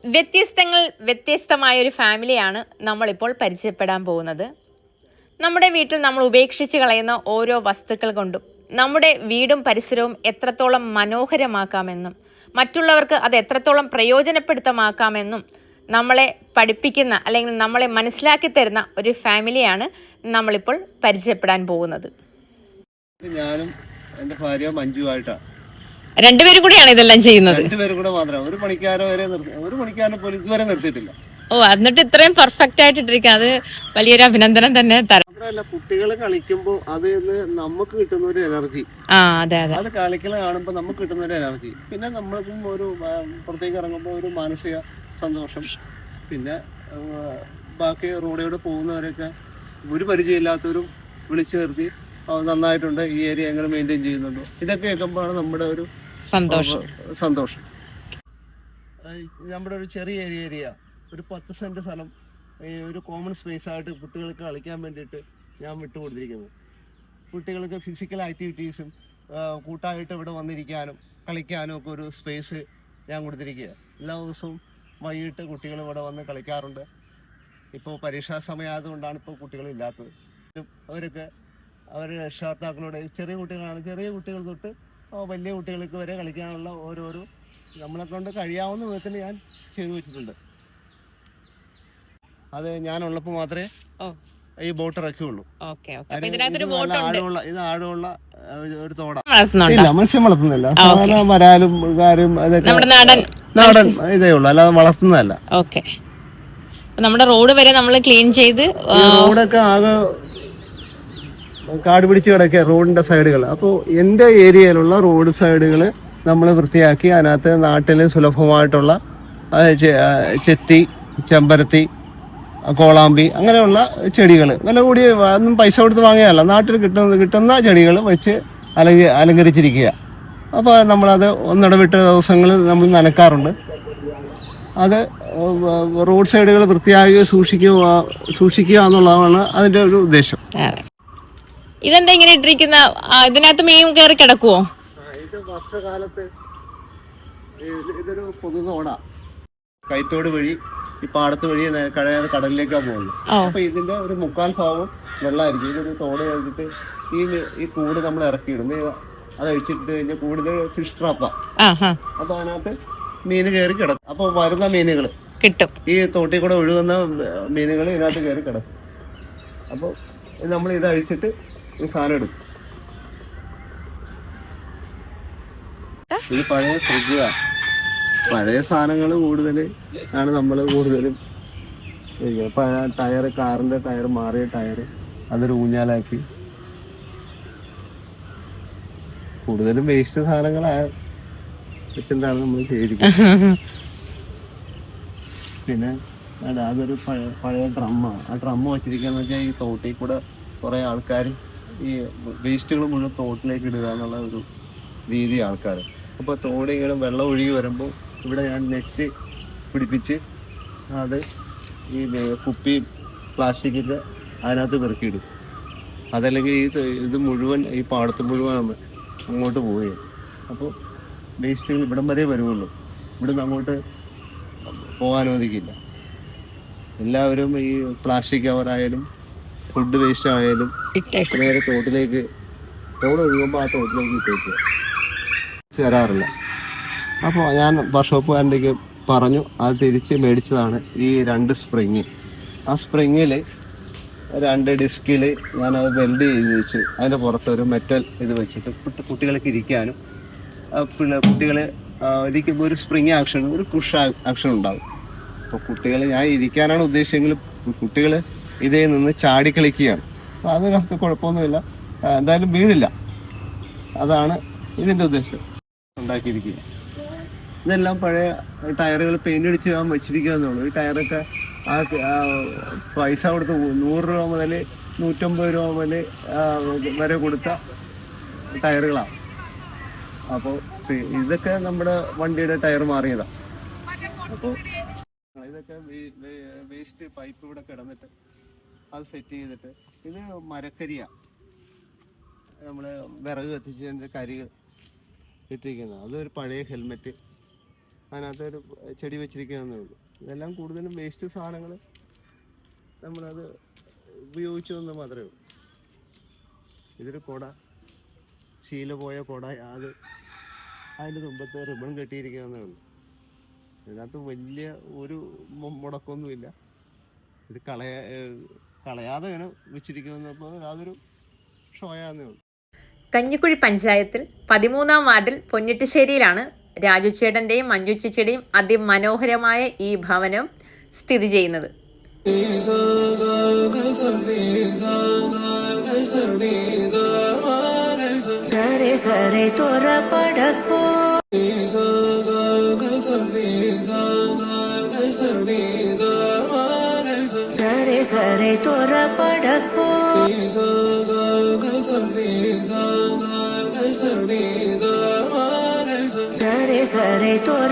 വ്യത്യസ്തമായ ഒരു ഫാമിലിയാണ് നമ്മളിപ്പോൾ പരിചയപ്പെടാൻ പോകുന്നത്. നമ്മുടെ വീട്ടിൽ നമ്മൾ ഉപേക്ഷിച്ച് കളയുന്ന ഓരോ വസ്തുക്കൾ കൊണ്ടും നമ്മുടെ വീടും പരിസരവും എത്രത്തോളം മനോഹരമാക്കാമെന്നും മറ്റുള്ളവർക്ക് അത് എത്രത്തോളം പ്രയോജനപ്പെടുത്തമാക്കാമെന്നും നമ്മളെ പഠിപ്പിക്കുന്ന അല്ലെങ്കിൽ നമ്മളെ മനസ്സിലാക്കി തരുന്ന ഒരു ഫാമിലിയാണ് നമ്മളിപ്പോൾ പരിചയപ്പെടാൻ പോകുന്നത്. ഞാനും എൻ്റെ ഭാര്യ മഞ്ജുവായിട്ടാണ്. രണ്ടുപേരും കൂടിയാണ് ഇതെല്ലാം ചെയ്യുന്നത്. രണ്ടുപേരും കൂടെ മാത്രം. ഒരു പണിക്കാരനെ പോലും ഇതുവരെ നിർത്തിയിട്ടില്ല. എന്നിട്ട് ഇത്രയും പെർഫെക്റ്റ് ആയിട്ട് ഇട്ടിരിക്കുക, അത് വലിയൊരു അഭിനന്ദനം തന്നെ തരാം. മാത്രമല്ല, കുട്ടികൾ കളിക്കുമ്പോൾ അത് നമുക്ക് കിട്ടുന്ന ഒരു എനർജി, അത് കളികളെ കാണുമ്പോൾ നമുക്ക് കിട്ടുന്ന ഒരു എനർജി, പിന്നെ നമ്മൾക്കും ഒരു പുറത്തേക്ക് ഇറങ്ങുമ്പോൾ ഒരു മാനസിക സന്തോഷം. പിന്നെ ബാക്കി റോഡിലൂടെ പോകുന്നവരൊക്കെ ഒരു പരിചയമില്ലാത്തവരും വിളിച്ചു നിർത്തി നന്നായിട്ടുണ്ട്, ഈ ഏരിയ എങ്ങനെ മെയിൻറ്റെയിൻ ചെയ്യുന്നുണ്ടോ, ഇതൊക്കെ കേൾക്കുമ്പോഴാണ് നമ്മുടെ ഒരു സന്തോഷം. നമ്മുടെ ഒരു ചെറിയ ഏരിയ, ഒരു 10 സെന്റ് സ്ഥലം, ഒരു കോമൺ സ്പേസ് ആയിട്ട് കുട്ടികൾക്ക് കളിക്കാൻ വേണ്ടിയിട്ട് ഞാൻ വിട്ടുകൊടുത്തിരിക്കുന്നത്. കുട്ടികൾക്ക് ഫിസിക്കൽ ആക്ടിവിറ്റീസും കൂട്ടായിട്ട് ഇവിടെ വന്നിരിക്കാനും കളിക്കാനും ഒക്കെ ഒരു സ്പേസ് ഞാൻ കൊടുത്തിരിക്കുക. എല്ലാ ദിവസവും വൈകിട്ട് കുട്ടികൾ ഇവിടെ വന്ന് കളിക്കാറുണ്ട്. ഇപ്പോൾ പരീക്ഷാ സമയമായതുകൊണ്ടാണ് ഇപ്പോൾ കുട്ടികളില്ലാത്തത്. അവരൊക്കെ അവരുടെ രക്ഷാകർത്താക്കളോട്, ചെറിയ കുട്ടികൾ തൊട്ട് വലിയ കുട്ടികൾക്ക് വരെ കളിക്കാനുള്ള ഓരോരോ നമ്മളെ കൊണ്ട് കഴിയാവുന്ന വിധത്തിൽ ഞാൻ ചെയ്തു വെച്ചിട്ടുണ്ട്. അത് ഞാനുള്ളപ്പോൾ മാത്രമേ ഈ ബോട്ട് ഇറക്കുകയുള്ളൂ. ഇത് ആഴമുള്ള ഒരു തോടാണ്. മത്സ്യം വളർത്തുന്നില്ല, വരാലും കാരും നാടൻ ഇതേ ഉള്ളൂ, അല്ലാതെ വളർത്തുന്നതല്ല. നമ്മുടെ റോഡ് വരെ നമ്മൾ ക്ലീൻ ചെയ്ത്, റോഡൊക്കെ ആകെ കാട് പിടിച്ച് കിടക്കുക റോഡിന്റെ സൈഡുകൾ. അപ്പോൾ എൻ്റെ ഏരിയയിലുള്ള റോഡ് സൈഡുകൾ നമ്മൾ വൃത്തിയാക്കി അതിനകത്ത് നാട്ടിൽ സുലഭമായിട്ടുള്ള ചെത്തി, ചെമ്പരത്തി, കോളാമ്പി അങ്ങനെയുള്ള ചെടികൾ, വില കൂടിയ ഒന്നും പൈസ കൊടുത്ത് വാങ്ങിയതല്ല, നാട്ടിൽ കിട്ടുന്ന ചെടികൾ വെച്ച് അലങ്കരിച്ചിരിക്കുക. അപ്പോൾ നമ്മളത് ഒന്നിടവിട്ട ദിവസങ്ങളിൽ നമ്മൾ നനക്കാറുണ്ട്. അത് റോഡ് സൈഡുകൾ വൃത്തിയാക്കി സൂക്ഷിക്കുക എന്നുള്ളതാണ് അതിൻ്റെ ഒരു ഉദ്ദേശം. ഇതെന്താ ഇങ്ങനെ ഇട്ടിരിക്കുന്ന? ഇതിനകത്ത് മീൻ കയറി കിടക്കുവോ? ഇത് വർഷകാലത്ത് ഇതൊരു പൊതുതോടാ, കൈത്തോട് വഴി ഈ പാടത്ത് വഴി കടലിലേക്കാണ് പോകുന്നത്. അപ്പൊ ഇതിന്റെ ഒരു 3/4 ഭാഗം വെള്ളമായിരിക്കും. ഇതൊരു തോട് കഴിഞ്ഞിട്ട് ഈ കൂട് നമ്മൾ ഇറക്കിയിടും. അത് അഴിച്ചിട്ട് കഴിഞ്ഞാൽ കൂടുതൽ ഫിഷ് ട്രാപ്പാ. അപ്പൊ അതിനകത്ത് മീൻ കയറി കിടക്കും. അപ്പൊ വരുന്ന മീനുകൾ കിട്ടും. ഈ തോട്ടിൽ കൂടെ ഒഴുകുന്ന മീനുകൾ ഇതിനകത്ത് കയറി കിടക്കും. അപ്പൊ നമ്മൾ ഇത് അഴിച്ചിട്ട് ഈ സാധനം എടുക്കും. ഇത് പഴയ ഫ്രിഡ്ജാണ്. പഴയ സാധനങ്ങൾ കൂടുതൽ ആണ് നമ്മൾ കൂടുതലും ടയർ, കാറിന്റെ ടയർ, മാറിയ ടയർ, അതൊരു ഊഞ്ഞാലാക്കി കൂടുതലും വേസ്റ്റ് സാധനങ്ങളായ വെച്ചിട്ടാണ് നമ്മൾ ചെയ്തിരിക്കുന്നത്. പിന്നെ അതൊരു പഴയ ഡ്രമ്മാണ്. ആ ഡ്രമ്മ് വെച്ചിരിക്കുകയെന്ന് വെച്ചാൽ ഈ തോട്ടിൽ കൂടെ കുറേ ആൾക്കാർ ഈ വേസ്റ്റുകൾ മുഴുവൻ തോട്ടിലേക്ക് ഇടുക എന്നുള്ള ഒരു രീതി ആൾക്കാർ. അപ്പോൾ തോട് ഇങ്ങനെ വെള്ളം ഒഴുകി വരുമ്പോൾ ഇവിടെ ഞാൻ നെറ്റ് പിടിപ്പിച്ച് അത് ഈ കുപ്പി, പ്ലാസ്റ്റിക്കൊക്കെ അതിനകത്ത് പെറുക്കിയിടും. അതല്ലെങ്കിൽ ഇത് മുഴുവൻ ഈ പാടത്ത് മുഴുവൻ അങ്ങോട്ട് പോവുകയും, അപ്പോൾ വേസ്റ്റുകൾ ഇവിടം വരെ വരുള്ളൂ, ഇവിടുന്ന് അങ്ങോട്ട് പോകാൻ അനുവദിക്കില്ല. എല്ലാവരും ഈ പ്ലാസ്റ്റിക് കവറായാലും ഫുഡ് വേസ്റ്റ് ആയാലും നേരെ തോട്ടിലേക്ക്, തോട് ഒഴുകുമ്പോൾ ആ തോട്ടിലേക്ക് ഇട്ടേക്കുക, ചേരാറില്ല. അപ്പോൾ ഞാൻ വർക്ക്ഷോപ്പുകാരൻ്റെക്ക് പറഞ്ഞു, അത് തിരിച്ച് മേടിച്ചതാണ് ഈ 2 സ്പ്രിങ്. ആ സ്പ്രിങ്ങിൽ 2 ഡിസ്കിൽ ഞാനത് വെൽഡ് ചെയ്ത് വെച്ച് അതിൻ്റെ പുറത്തൊരു മെറ്റൽ ഇത് വെച്ചിട്ട് കുട്ടികൾക്ക് ഇരിക്കാനും, കുട്ടികൾ ഇരിക്കുമ്പോൾ ഒരു സ്പ്രിങ് ആക്ഷൻ, ഒരു പുഷ് ആക്ഷൻ ഉണ്ടാകും. അപ്പോൾ കുട്ടികൾ, ഞാൻ ഇരിക്കാനാണ് ഉദ്ദേശിച്ചെങ്കിലും കുട്ടികൾ ഇതേ നിന്ന് ചാടി കളിക്കുകയാണ്. അപ്പോൾ അതിനകത്ത് കുഴപ്പമൊന്നുമില്ല, എന്തായാലും വീഴില്ല. അതാണ് ഇതിൻ്റെ ഉദ്ദേശം ഉണ്ടാക്കിയിരിക്കുക. ഇതെല്ലാം പഴയ ടയറുകൾ പെയിന്റ് അടിച്ച് ഞാൻ വെച്ചിരിക്കുക എന്നുള്ളൂ. ഈ ടയറൊക്കെ ആ പൈസ കൊടുത്ത് 100 രൂപ മുതൽ 150 രൂപ മുതൽ വരെ കൊടുത്ത ടയറുകളാണ്. അപ്പോൾ ഇതൊക്കെ നമ്മുടെ വണ്ടിയുടെ ടയർ മാറിയതാണ്. അപ്പോൾ ഇതൊക്കെ വേസ്റ്റ് പൈപ്പ് ഇവിടെ കിടന്നിട്ട് അത് സെറ്റ് ചെയ്തിട്ട്, ഇത് മരക്കരിയാണ്, നമ്മൾ വിറക് കത്തിച്ചതിൻ്റെ കരി ഇട്ടിരിക്കുന്നത്. അതൊരു പഴയ ഹെൽമെറ്റ്, അതിനകത്തൊരു ചെടി വെച്ചിരിക്കുകയെന്നേ ഉള്ളൂ. ഇതെല്ലാം കൂടുതലും വേസ്റ്റ് സാധനങ്ങൾ നമ്മളത് ഉപയോഗിച്ചതെന്ന് മാത്രമേ ഉള്ളൂ. ഇതൊരു കുട, ശീല പോയ കുട, അത് അതിൻ്റെ തുമ്പത്ത് റിബൺ കെട്ടിയിരിക്കുകയെന്നേ ഉള്ളൂ. ഇതിനകത്ത് വലിയ ഒരു മുടക്കമൊന്നുമില്ല. ഇത് കളയാതെ ഇങ്ങനെ വെച്ചിരിക്കുന്നപ്പോൾ അതൊരു ഷോയാന്നേ ഉള്ളൂ. കഞ്ഞിക്കുഴി പഞ്ചായത്തിൽ 13-ാം വാർഡിൽ പൊന്നിട്ടിശ്ശേരിയിലാണ് രാജു ചേട്ടൻ്റെയും മഞ്ജു ചേച്ചിയുടെയും അതിമനോഹരമായ ഈ ഭവനം സ്ഥിതി ചെയ്യുന്നത്.